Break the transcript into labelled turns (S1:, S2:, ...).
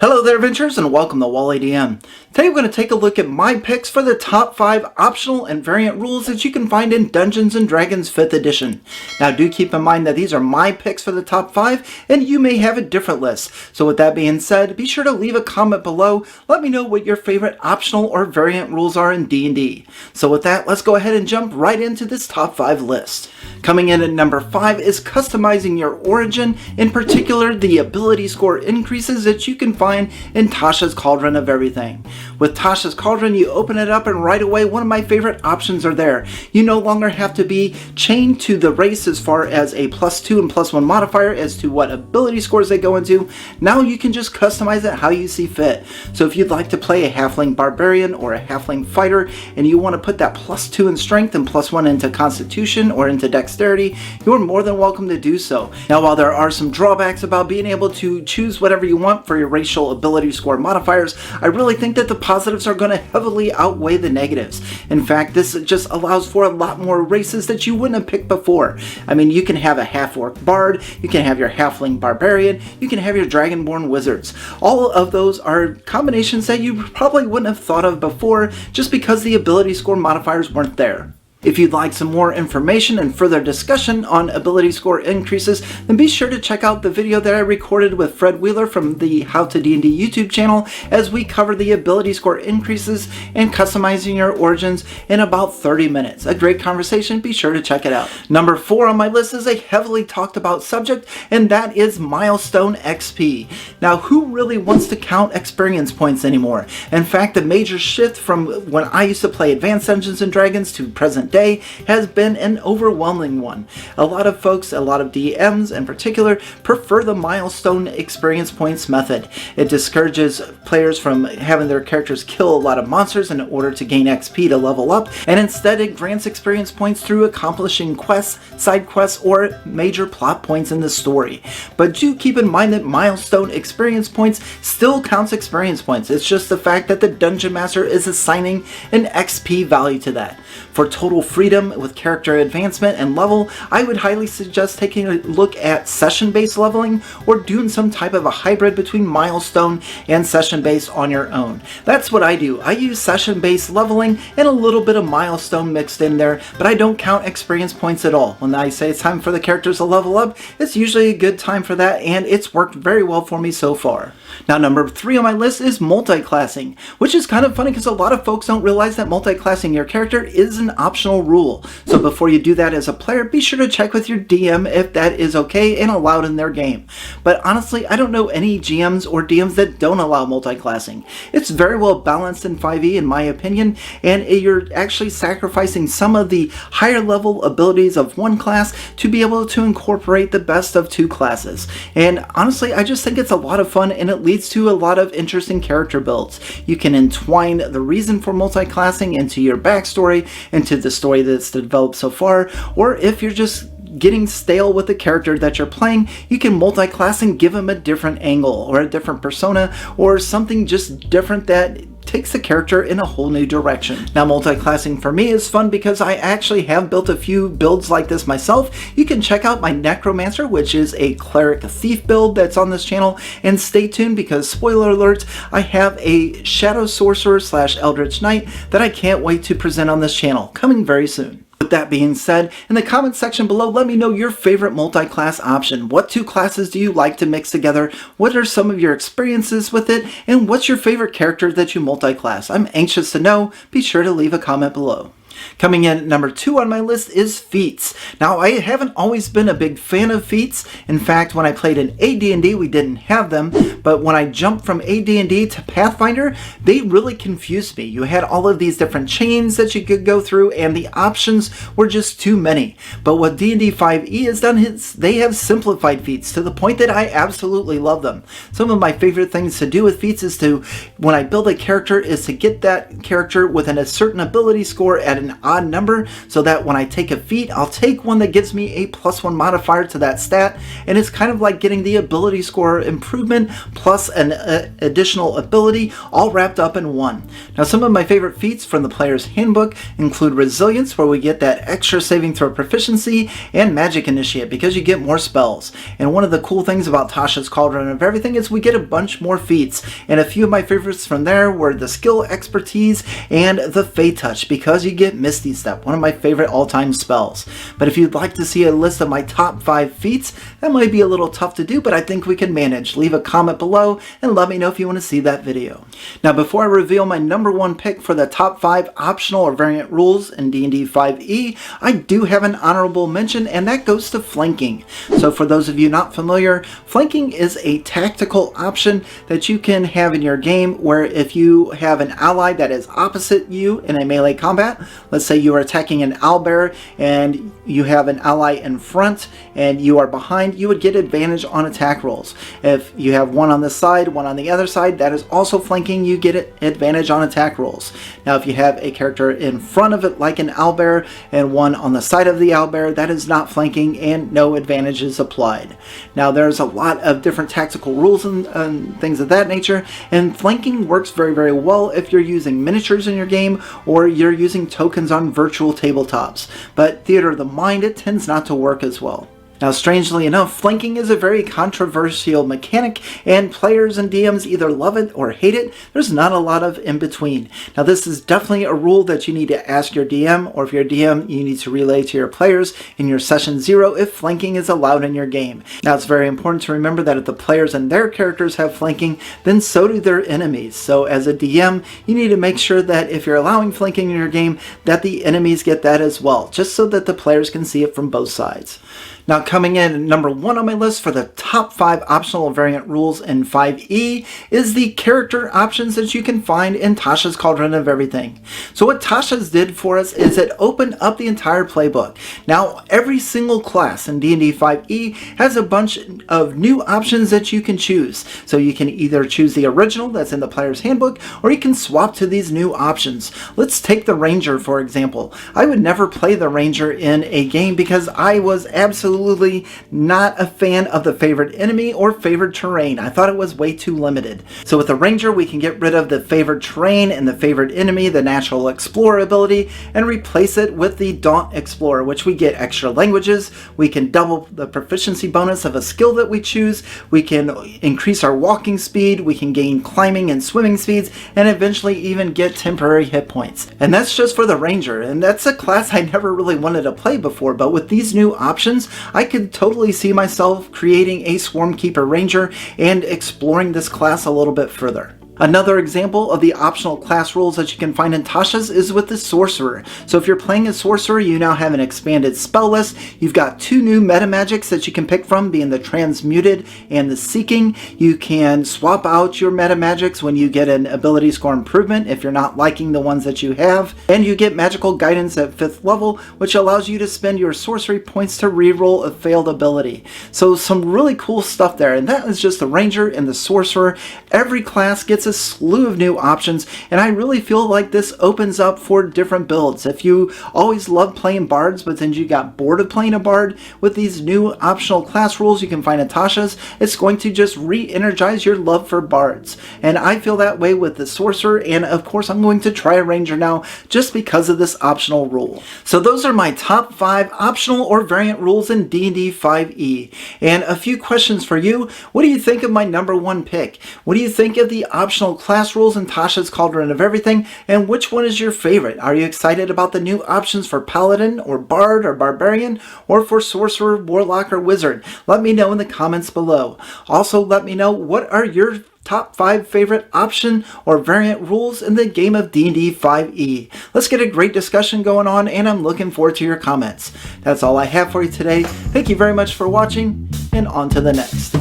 S1: Hello there, adventurers, and welcome to Wally DM. Today we're going to take a look at my picks for the top 5 optional and variant rules that you can find in Dungeons & Dragons 5th edition. Now do keep in mind that these are my picks for the top 5, and you may have a different list. So with that being said, be sure to leave a comment below. Let me know what your favorite optional or variant rules are in D&D. So with that, let's go ahead and jump right into this top 5 list. Coming in at number 5 is customizing your origin, in particular the ability score increases that you can find in Tasha's Cauldron of Everything. With Tasha's Cauldron, you open it up and right away one of my favorite options are there. You no longer have to be chained to the race as far as a +2 and +1 modifier as to what ability scores they go into. Now you can just customize it how you see fit. So if you'd like to play a halfling barbarian or a halfling fighter and you want to put that +2 in strength and +1 into constitution or into dexterity, you're more than welcome to do so. Now while there are some drawbacks about being able to choose whatever you want for your racial ability score modifiers, I really think that the positives are going to heavily outweigh the negatives. In fact, this just allows for a lot more races that you wouldn't have picked before. I mean, you can have a half-orc bard, you can have your halfling barbarian, you can have your dragonborn wizards. All of those are combinations that you probably wouldn't have thought of before just because the ability score modifiers weren't there. If you'd like some more information and further discussion on ability score increases, then be sure to check out the video that I recorded with Fred Wheeler from the How to D&D YouTube channel as we cover the ability score increases and customizing your origins in about 30 minutes. A great conversation, be sure to check it out. Number 4 on my list is a heavily talked about subject, and that is Milestone XP. Now, who really wants to count experience points anymore? In fact, the major shift from when I used to play Advanced Dungeons & Dragons to present day has been an overwhelming one. A lot of folks, a lot of DMs in particular, prefer the milestone experience points method. It discourages players from having their characters kill a lot of monsters in order to gain XP to level up, and instead it grants experience points through accomplishing quests, side quests, or major plot points in the story. But do keep in mind that milestone experience points still counts experience points. It's just the fact that the Dungeon Master is assigning an XP value to that. For total freedom with character advancement and level, I would highly suggest taking a look at session-based leveling or doing some type of a hybrid between milestone and session-based on your own. That's what I do. I use session-based leveling and a little bit of milestone mixed in there, but I don't count experience points at all. When I say it's time for the characters to level up, it's usually a good time for that, and it's worked very well for me so far. Now, number 3 on my list is multiclassing, which is kind of funny because a lot of folks don't realize that multiclassing your character is an optional rule. So before you do that as a player, be sure to check with your DM if that is okay and allowed in their game. But honestly, I don't know any GMs or DMs that don't allow multiclassing. It's very well balanced in 5e in my opinion, and you're actually sacrificing some of the higher level abilities of one class to be able to incorporate the best of 2 classes. And honestly, I just think it's a lot of fun, and it leads to a lot of interesting character builds. You can entwine the reason for multiclassing into your backstory, into the story that's developed so far, or if you're just getting stale with the character that you're playing, you can multiclass and give them a different angle or a different persona or something just different that takes the character in a whole new direction. Now, multiclassing for me is fun because I actually have built a few builds like this myself. You can check out my Necromancer, which is a cleric thief build that's on this channel, and stay tuned because, spoiler alert, I have a shadow sorcerer / eldritch knight that I can't wait to present on this channel, coming very soon. With that being said, in the comment section below, let me know your favorite multi-class option. What 2 classes do you like to mix together? What are some of your experiences with it? And what's your favorite character that you multi-class? I'm anxious to know. Be sure to leave a comment below. Coming in at number 2 on my list is Feats. Now, I haven't always been a big fan of Feats. In fact, when I played in AD&D, we didn't have them. But when I jumped from AD&D to Pathfinder, they really confused me. You had all of these different chains that you could go through, and the options were just too many. But what D&D 5e has done is they have simplified Feats to the point that I absolutely love them. Some of my favorite things to do with Feats is to, when I build a character, is to get that character within a certain ability score at an odd number so that when I take a feat, I'll take one that gives me a +1 modifier to that stat, and it's kind of like getting the ability score improvement plus an additional ability all wrapped up in one. Now, some of my favorite feats from the player's handbook include Resilience, where we get that extra saving throw proficiency, and Magic Initiate because you get more spells. And one of the cool things about Tasha's Cauldron of Everything is we get a bunch more feats, and a few of my favorites from there were the Skill Expertise and the Fey Touch because you get Misty Step, one of my favorite all-time spells. But if you'd like to see a list of my top 5 feats, that might be a little tough to do, but I think we can manage. Leave a comment below and let me know if you want to see that video. Now, before I reveal my number 1 pick for the top 5 optional or variant rules in D&D 5e, I do have an honorable mention, and that goes to flanking. So for those of you not familiar, flanking is a tactical option that you can have in your game where if you have an ally that is opposite you in a melee combat, let's say you are attacking an owlbear and you have an ally in front and you are behind, you would get advantage on attack rolls. If you have one on this side, one on the other side, that is also flanking, you get advantage on attack rolls. Now, if you have a character in front of it like an owlbear and one on the side of the owlbear, that is not flanking and no advantage is applied. Now, there's a lot of different tactical rules and things of that nature, and flanking works very, very well if you're using miniatures in your game or you're using tokens on virtual tabletops. But Theater of the Mind, it tends not to work as well. Now, strangely enough, flanking is a very controversial mechanic, and players and DMs either love it or hate it. There's not a lot of in between. Now, this is definitely a rule that you need to ask your DM, or if you're a DM, you need to relay to your players in your session 0 if flanking is allowed in your game. Now, it's very important to remember that if the players and their characters have flanking, then so do their enemies. So as a DM, you need to make sure that if you're allowing flanking in your game, that the enemies get that as well, just so that the players can see it from both sides. Now, coming in at number 1 on my list for the top 5 optional variant rules in 5e is the character options that you can find in Tasha's Cauldron of Everything. So what Tasha's did for us is it opened up the entire playbook. Now, every single class in D&D 5e has a bunch of new options that you can choose. So you can either choose the original that's in the player's handbook, or you can swap to these new options. Let's take the Ranger, for example. I would never play the Ranger in a game because I was absolutely not a fan of the favored enemy or favored terrain. I thought it was way too limited. So with the Ranger, we can get rid of the favored terrain and the favored enemy, the natural explorer ability, and replace it with the Daunt Explorer, which we get extra languages. We can double the proficiency bonus of a skill that we choose. We can increase our walking speed. We can gain climbing and swimming speeds, and eventually even get temporary hit points. And that's just for the Ranger, and that's a class I never really wanted to play before, but with these new options, I could totally see myself creating a Swarmkeeper Ranger and exploring this class a little bit further. Another example of the optional class rules that you can find in Tasha's is with the Sorcerer. So if you're playing a Sorcerer, you now have an expanded spell list. You've got 2 new meta magics that you can pick from, being the Transmuted and the Seeking. You can swap out your meta magics when you get an ability score improvement if you're not liking the ones that you have. And you get Magical Guidance at 5th level, which allows you to spend your sorcery points to reroll a failed ability. So some really cool stuff there, and that is just the Ranger and the Sorcerer. Every class gets a slew of new options, and I really feel like this opens up for different builds. If you always loved playing bards but then you got bored of playing a bard, with these new optional class rules you can find in Tasha's, it's going to just re-energize your love for bards. And I feel that way with the Sorcerer, and of course I'm going to try a Ranger now just because of this optional rule. So those are my top 5 optional or variant rules in D&D 5e. And a few questions for you. What do you think of my number 1 pick? What do you think of the optional class rules in Tasha's Cauldron of Everything, and which one is your favorite? Are you excited about the new options for Paladin or Bard or Barbarian, or for Sorcerer, Warlock, or Wizard? Let me know in the comments below. Also, let me know what are your top 5 favorite option or variant rules in the game of D&D 5e. Let's get a great discussion going on, and I'm looking forward to your comments. That's all I have for you today. Thank you very much for watching, and on to the next.